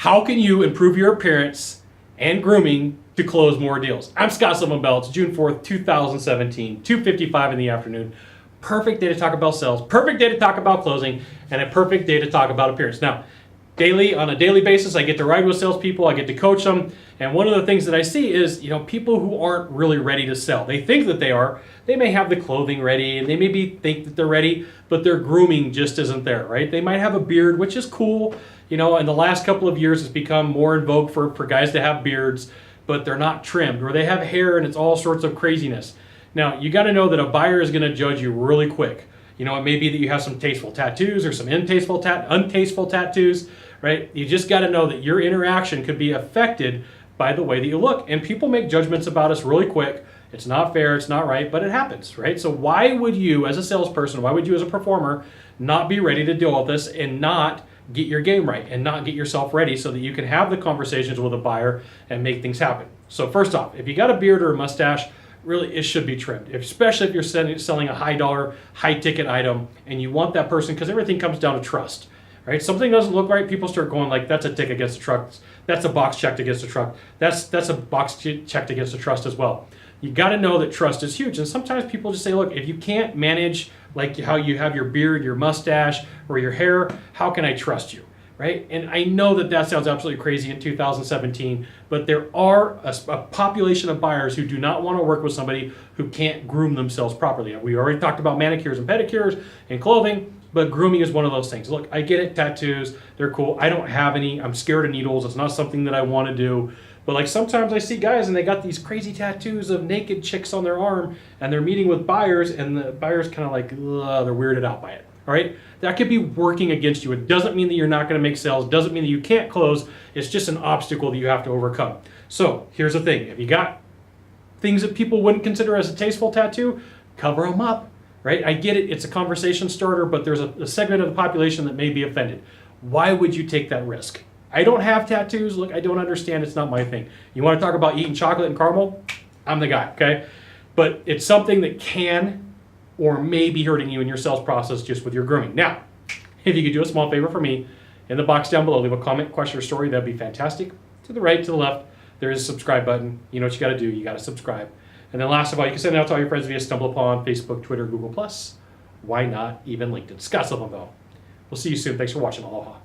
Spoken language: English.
How can you improve your appearance and grooming to close more deals? I'm Scott Sylvan Bell. It's June 4th, 2017, 2:55 in the afternoon. Perfect day to talk about sales, perfect day to talk about closing, and a perfect day to talk about appearance. Now, on a daily basis, I get to ride with salespeople, I get to coach them, and one of the things that I see is, people who aren't really ready to sell. They think that they are. They may have the clothing ready, and they maybe think that they're ready, but their grooming just isn't there, right? They might have a beard, which is cool. In the last couple of years, it's become more in vogue for guys to have beards, but they're not trimmed, or they have hair and it's all sorts of craziness. Now, you got to know that a buyer is going to judge you really quick. It may be that you have some tasteful tattoos or some untasteful tattoos, right? You just got to know that your interaction could be affected by the way that you look. And people make judgments about us really quick. It's not fair, it's not right, but it happens, right? So why would you, as a salesperson, why would you as a performer not be ready to deal with this and not get your game right and not get yourself ready so that you can have the conversations with a buyer and make things happen? So first off, if you got a beard or a mustache, really it should be trimmed, especially if you're selling a high dollar, high ticket item and you want that person, because everything comes down to trust, right? Something doesn't look right, people start going like, that's a tick against the truck, that's a box checked against the truck, that's a box checked against the trust as well. You got to know that trust is huge. And sometimes people just say, look, if you can't manage like how you have your beard, your mustache, or your hair, how can I trust you, right? And I know that sounds absolutely crazy in 2017, but there are a population of buyers who do not want to work with somebody who can't groom themselves properly. We already talked about manicures and pedicures and clothing, but grooming is one of those things. Look, I get it, tattoos, they're cool. I don't have any. I'm scared of needles. It's not something that I want to do. But like sometimes I see guys and they got these crazy tattoos of naked chicks on their arm and they're meeting with buyers and the buyers kind of like, they're weirded out by it. All right, that could be working against you. It doesn't mean that you're not going to make sales. It doesn't mean that you can't close. It's just an obstacle that you have to overcome. So here's the thing. If you got things that people wouldn't consider as a tasteful tattoo, cover them up, right? I get it. It's a conversation starter, but there's a segment of the population that may be offended. Why would you take that risk? I don't have tattoos. Look, I don't understand. It's not my thing. You want to talk about eating chocolate and caramel? I'm the guy, okay? But it's something that can or may be hurting you in your sales process just with your grooming. Now, if you could do a small favor for me, in the box down below, leave a comment, question, or story. That'd be fantastic. To the right, to the left, there is a subscribe button. You know what you got to do. You got to subscribe. And then last of all, you can send it out to all your friends via StumbleUpon, Facebook, Twitter, Google+. Why not even LinkedIn? Scott Sylvan Bell. We'll see you soon. Thanks for watching. Aloha.